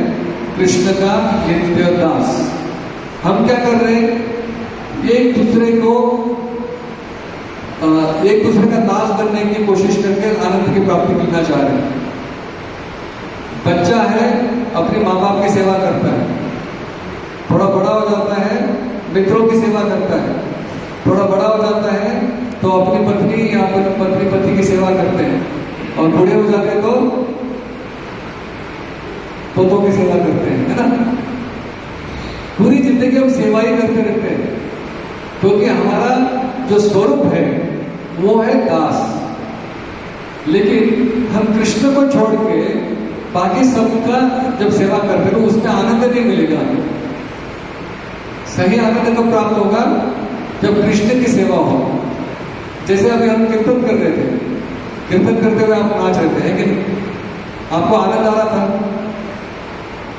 A: कृष्ण का नित्य दास। हम क्या कर रहे हैं? एक दूसरे का दास बनने की कोशिश करके आनंद की प्राप्ति करना चाह रहे हैं। बच्चा है, अपने माँ बाप की सेवा करता है, थोड़ा बड़ा हो जाता है मित्रों की सेवा करता है, थोड़ा बड़ा हो जाता है तो अपनी पत्नी या पत्नी पति की सेवा करते हैं, और बूढ़े हो जाते तो तोतों की सेवा करते हैं, है ना? पूरी जिंदगी हम सेवा ही करते रहते हैं, क्योंकि हमारा जो स्वरूप है वो है दास। लेकिन हम कृष्ण को छोड़ के बाकी सबका जब सेवा करते हैं तो उसमें आनंद नहीं मिलेगा। सही आनंद कब प्राप्त होगा? जब कृष्ण की सेवा हो। जैसे अभी हम कीर्तन कर रहे थे, कीर्तन करते हुए आप नाच रहे थे, है कि नहीं? आपको आनंद आ रहा था,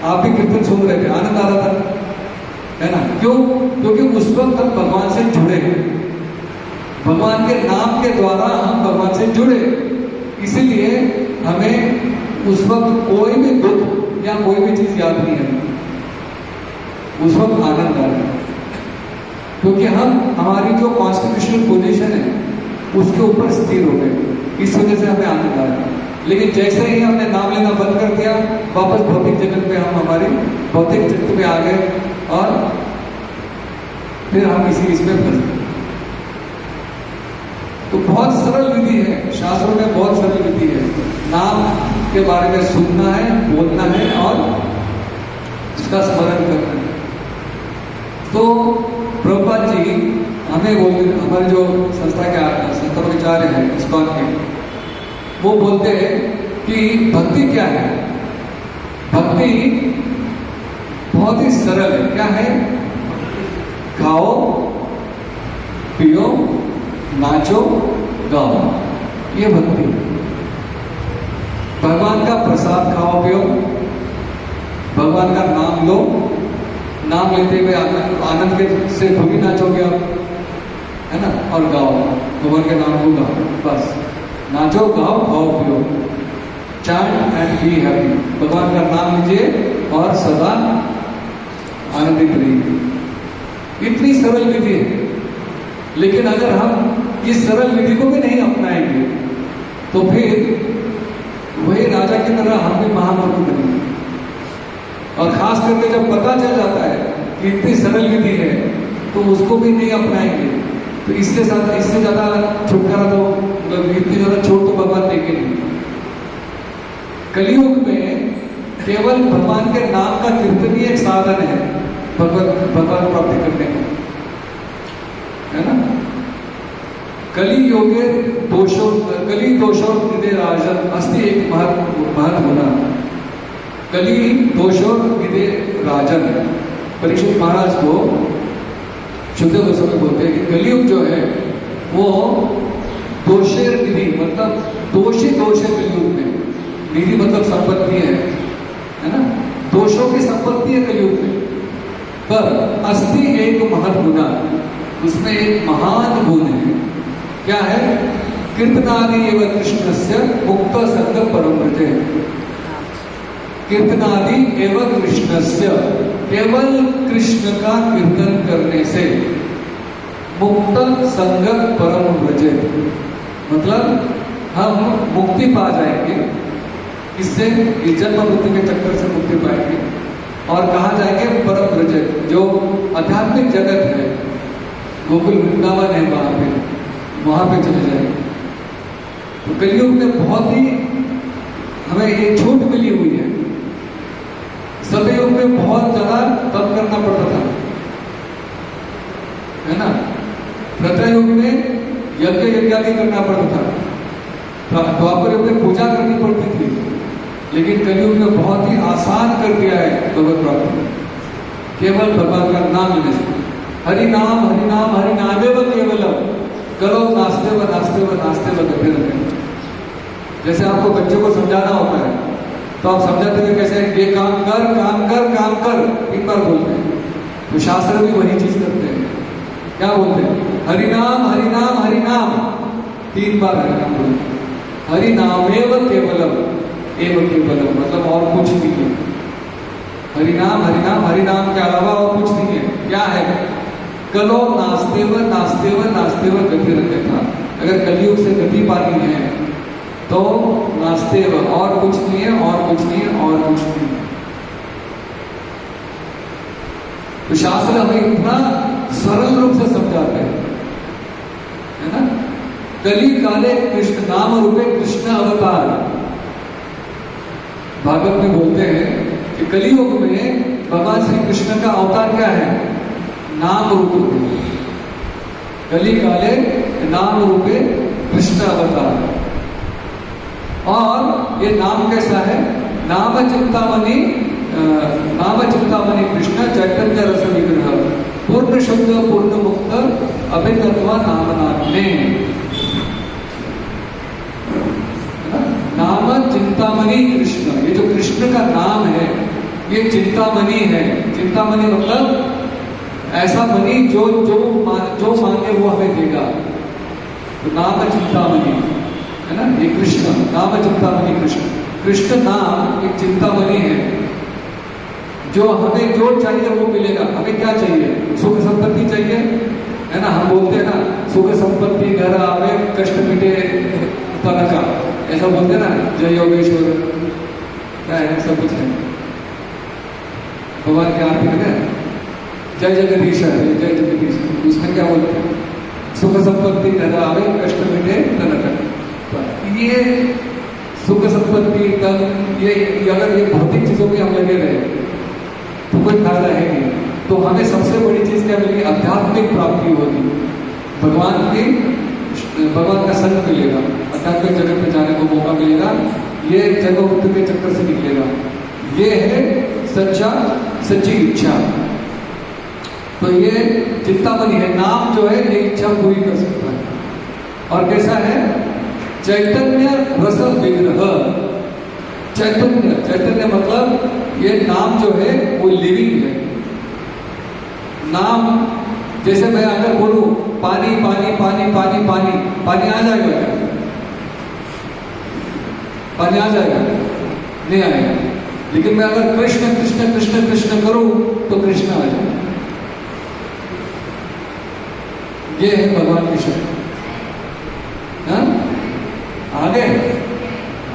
A: आप भी कीर्तन सुन रहे थे, आनंद आ रहा था, है ना? क्यों? क्योंकि उस वक्त हम भगवान से जुड़े हैं। भगवान के नाम के द्वारा हम भगवान से जुड़े, इसीलिए हमें उस वक्त कोई भी दुख या कोई भी चीज याद नहीं है, उस वक्त आनंद आ रहा है, क्योंकि हम हमारी जो कॉन्स्टिट्यूशनल पोजीशन है उसके ऊपर स्थिर हो गए, इस वजह से हमें आनंद आ रहा है। लेकिन जैसे ही हमने नाम लेना बंद कर दिया, वापस भौतिक जगत पे हम हमारी भौतिक जगत पे आ गए और फिर हम इसमें फंस गए। तो बहुत सरल विधि है, शास्त्रों में बहुत सरल विधि है, नाम के बारे में सुनना है, बोलना है और उसका स्मरण करना है। तो प्रभुपाद जी हमें बोलते, हमारे जो संस्था के संस्थापकाचार्य हैं इस्कॉन के, वो बोलते हैं कि भक्ति क्या है। भक्ति बहुत ही सरल है। क्या है? खाओ, पियो, नाचो, गाओ, ये भक्ति। भगवान का प्रसाद खाओ, पियो, भगवान का नाम लो, नाम लेते हुए आनंद के से खूबी नाचोगे आप, है ना, और गाओ, भगवान के नाम को गाओ, बस नाचो, गाओ, खाओ, पियो, चैंट एंड बी हैप्पी। भगवान का नाम लीजिए और सदा आनंदित रहिए। इतनी सरल विधि है, लेकिन अगर हम इस सरल विधि को भी नहीं अपनाएंगे तो फिर वही राजा की तरह हम भी महामूर्ख बनेंगे। और खास करके जब पता चल जाता है कि इतनी सरल विधि है तो उसको भी नहीं अपनाएंगे, तो इससे ज्यादा छुटकारा तो इतनी ज्यादा छोट तो भगवान देंगे नहीं। कलयुग में केवल भगवान के नाम का कीर्तन ही एक साधन है भगवान प्राप्ति करने का, है ना। कली योगे कली दोषो निधे राजन अस्ति एक महत गुना। कली दोषो निधे राजन, परीक्षित महाराज को शुद्ध गोस्वामी बोलते हैं कि कलयुग जो है वो दोषेर निधि, मतलब दोष है कलयुग में। निधि मतलब संपत्ति है ना, दोषों की संपत्ति है कलयुग में। पर अस्ति एक महत गुना, उसमें एक महान गुण है। क्या है? कीर्तनादि एवं कृष्णस्य मुक्त संग परमृते। कीर्तनादि एवं कृष्णस्य, केवल कृष्ण का कीर्तन करने से मुक्त संग परम व्रजे, मतलब हम मुक्ति पा जाएंगे। इससे इस जन्म मृत्यु के चक्कर से मुक्ति पाएंगे और कहाँ जाएंगे? परम व्रजे, जो आध्यात्मिक जगत है, गोकुल वृंदावन है, वहां पे चले जाएंगे। तो कलयुग में बहुत ही हमें ये छूट मिली हुई है। सतयुग में बहुत ज्यादा तप करना पड़ता था, है ना। त्रेतायुग में यज्ञ यज्ञादि करना पड़ता था, द्वापर युग में पूजा करनी पड़ती थी, लेकिन कलयुग में बहुत ही आसान कर दिया है भगवत प्राप्ति, केवल भगवान का नाम लेने से। हरि नाम हरि नाम हरि नामेव केवलम करो नास्ते व नास्ते व नास्ते व गते रहे। जैसे आपको बच्चों को समझाना होता है तो आप समझाते हुए कैसे? ये काम कर, काम कर, काम कर, 3 बार बोलते हैं। तो शास्त्र भी वही चीज करते हैं। क्या बोलते हैं? हरि नाम हरि नाम हरि नाम, 3 बार हरि नाम बोलते। हरि नामेव केवलम, एव केवलम मतलब और कुछ नहीं है। हरि नाम के अलावा और कुछ नहीं है। क्या है? कलो नास्ते व नास्ते व नास्ते व गति रखे था। अगर कलयुग से गति पानी है तो नास्ते व, और कुछ नहीं है, और कुछ नहीं है, और कुछ नहीं है। तो शास्त्र हमें इतना सरल रूप से समझाते हैं, है ना। कली काले कृष्ण नाम रूपे कृष्ण अवतार। भागवत में बोलते हैं कि कलियुग में भगवान श्री कृष्ण का अवतार क्या है? नाम रूप में। कली काले नाम रूपे कृष्ण अवतार। और ये नाम कैसा है? नाम चिंतामणि कृष्ण चैतन्य रस विग्रह, पूर्ण शुद्ध पूर्ण मुक्त अभिन्नत्वा नाम नाम्ने। नाम चिंतामणि कृष्ण, ये जो कृष्ण का नाम है ये चिंतामणि है। चिंतामणि मतलब ऐसा मणि जो मांगे वो हमें देगा। तो नाम चिंतामणि है ना, ये कृष्ण नाम चिंतामणि। कृष्ण कृष्ण नाम एक चिंतामणि है, जो हमें जो चाहिए वो मिलेगा। हमें क्या चाहिए? सुख संपत्ति चाहिए, है ना। हम बोलते हैं ना, सुख संपत्ति घर आवे कष्ट मिटे तन का, ऐसा बोलते हैं ना, जय योगेश्वर, क्या है, सब कुछ है। भगवान की आरती करते हैं, जय जगदीश है, जय जगदीश। उसमें क्या बोलते हैं? सुख संपत्ति घर आवे कष्ट मिटे तन का। ये सुख संपत्ति तन, ये अगर ये भौतिक चीजों में हम लगे रहे तो कोई फायदा है नहीं। तो हमें सबसे बड़ी चीज क्या मिलेगी? आध्यात्मिक प्राप्ति होगी, भगवान का संग मिलेगा, आध्यात्मिक जगत में जाने को मौका मिलेगा, ये जन्म मृत्यु के चक्कर से निकलेगा। ये है सच्ची इच्छा। तो ये चिंतामणि है, नाम जो है ये इच्छा पूरी कर सकता है। और कैसा है? चैतन्य रस विग्रह। चैतन्य मतलब ये नाम जो है वो लिविंग है। नाम जैसे मैं अगर बोलूं पानी पानी पानी पानी पानी, पानी आ जाएगा क्या? पानी आ जाएगा? नहीं आएगा। लेकिन मैं अगर कृष्ण कृष्ण कृष्ण कृष्ण करूं तो कृष्ण आ जाएगा। ये है भगवान की शक्ति। आगे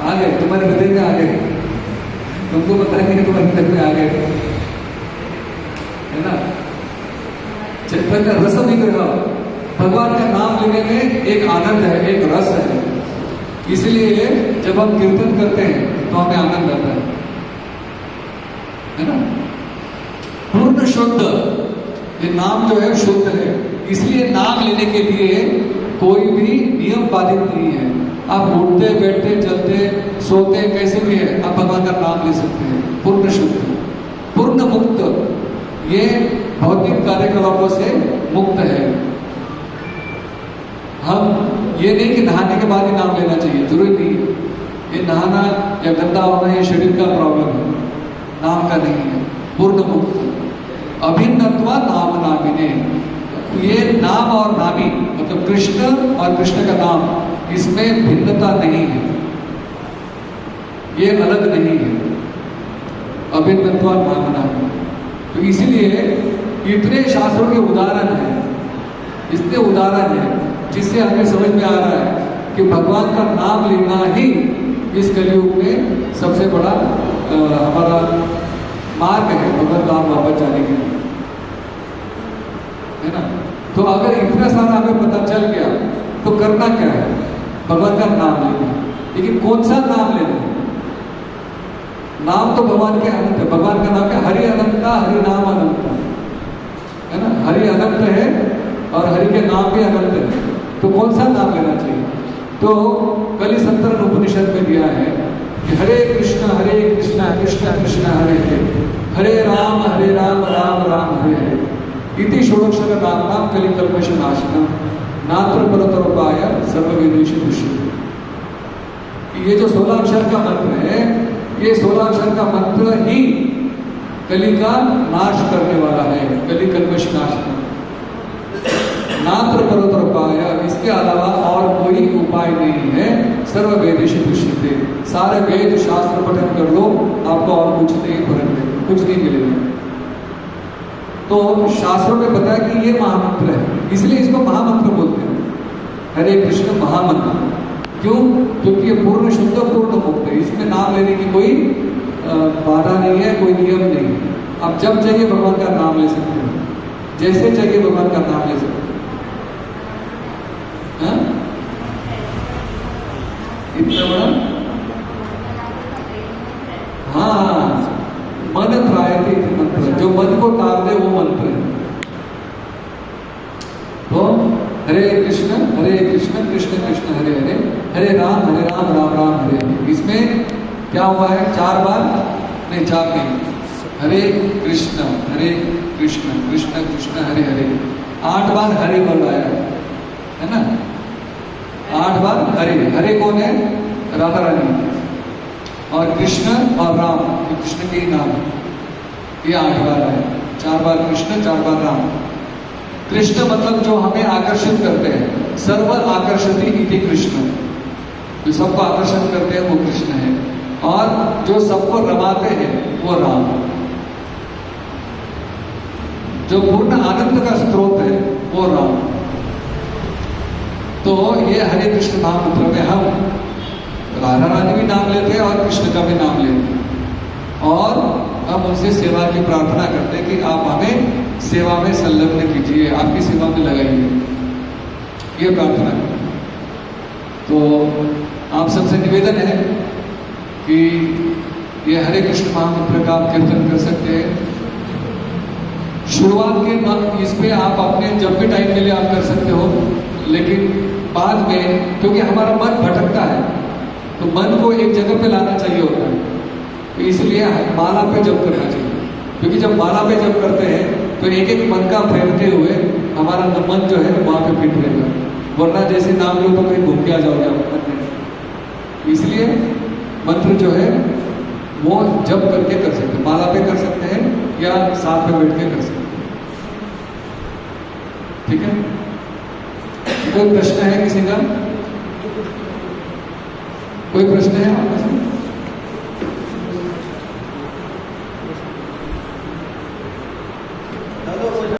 A: आगे तुम्हारे हृदय में आगे, तुमको बताएंगे कि तुम्हारे हृदय में आगे, है ना। चैतन्य रस विग्रह, भगवान का नाम लेने में एक आनंद है, एक रस है। इसलिए जब हम कीर्तन करते हैं तो हमें आनंद आता है ना। पूर्ण शुद्ध, ये नाम जो है शुद्ध है, इसलिए नाम लेने के लिए कोई भी नियम बाधित नहीं है। आप उठते बैठते चलते सोते कैसे भी है, आप भगवान का नाम ले सकते हैं। पूर्ण शुद्ध, पूर्ण मुक्त, ये भौतिक कार्यकलापों से मुक्त है। हम ये नहीं कि नहाने के बाद ही नाम लेना चाहिए, जरूरी नहीं। ये नहाना या गंदा होना ये शरीर का प्रॉब्लम है, नाम का नहीं है। पूर्ण मुक्त अभिन्नत्वा नाम नामिने, ये नाम और नामी मतलब कृष्ण और कृष्ण का नाम, इसमें भिन्नता नहीं है, ये अलग नहीं है। अभिन्नत्वा नाम नामी, तो इसीलिए इतने शास्त्रों के उदाहरण हैं, इतने उदाहरण हैं जिससे हमें समझ में आ रहा है कि भगवान का नाम लेना ही इस कलयुग में सबसे बड़ा हमारा मार्ग है भगवान धाम वापस जाने के लिए, है ना। तो अगर इतना सारा हमें पता चल गया तो करना क्या है? भगवान का नाम लेना। लेकिन कौन सा नाम लेना? नाम तो भगवान के अनंत है। भगवान का नाम है हरि अनंता, हरि नाम अनंता, है ना। हरि अनंत है और हरि के नाम भी अनंत है। तो कौन सा नाम लेना चाहिए? तो कलि संतरण उपनिषद में दिया है कि हरे कृष्ण कृष्ण कृष्ण हरे हरे, हरे राम राम राम हरे हरे, इति षोडशर नाम कलिकल्पश नाशनम नात्र परतरोपाय सर्ववेदेषु दुष्यते। ये जो 16 अक्षर का मंत्र है, ये 16 अक्षर का मंत्र ही कली का नाश करने वाला है, कली कल्पश नाशनम नात्र परतरोपाय, इसके अलावा और कोई उपाय नहीं है। सर्ववेदेषु दुष्यते, सारे वेद शास्त्र पठन कर लो, आपको और कुछ नहीं कुछ नहीं मिलेगा। तो शास्त्रों में बताया कि ये महामंत्र है, इसलिए इसको महामंत्र बोलते हैं, हरे कृष्ण महामंत्र। क्यों? क्योंकि ये पूर्ण शुद्ध पूर्ण मुक्त है, इसमें नाम लेने की कोई बाधा नहीं है, कोई नियम नहीं। आप जब चाहिए भगवान का नाम ले सकते हो, जैसे चाहिए भगवान का नाम ले सकते हो। इतना बड़ा हाँ, मन त्रायते मंत्र, जो मन को तार दे वो मंत्र है। तो हरे कृष्ण कृष्ण कृष्ण हरे हरे, हरे राम राम राम हरे हरे। इसमें क्या हुआ है? 4 बार नहीं, 4 नहीं, हरे कृष्ण कृष्ण कृष्ण हरे हरे, 8 बार हरे बोल आया है ना। 8 बार हरे। हरे कौन है? राधा रानी। और कृष्ण और राम, कृष्ण के ही नाम, ये 8 बार है। 4 बार कृष्ण 4 बार राम, कृष्ण मतलब जो हमें आकर्षित करते हैं, सर्व आकर्षति इति कृष्ण, जो सबको आकर्षण करते हैं वो कृष्ण है, और जो सबको रमाते हैं वो राम, जो पूर्ण आनंद का स्रोत है वो राम। तो ये हरे कृष्ण महामंत्र में हम राधा रानी भी नाम लेते हैं और कृष्ण का भी नाम लेते हैं, और हम उनसे सेवा की प्रार्थना करते हैं कि आप हमें सेवा में संलग्न कीजिए, आपकी सेवा में लगाइए, ये प्रार्थना करते हैं। तो आप सबसे निवेदन है कि ये हरे कृष्ण महामंत्र का आप कीर्तन कर सकते हैं। शुरुआत के इस पे आप अपने जब भी टाइम मिले आप कर सकते हो, लेकिन बाद में क्योंकि हमारा मन भटकता है तो मन को एक जगह पे लाना चाहिए होता है, तो इसलिए माला पे जप करना चाहिए, क्योंकि जब माला पे जप करते हैं तो एक एक मन का फेरते हुए हमारा मन जो है वहां पे फिट रहेगा, वरना जैसे नाम लो तो कहीं घूम के आ जाओगे आप। इसलिए मंत्र जो है वो जप करके कर सकते हैं, माला पे कर सकते हैं या साथ में बैठ के कर सकते हैं। ठीक है, कोई प्रश्न है किसी का? कोई प्रश्न है आपका?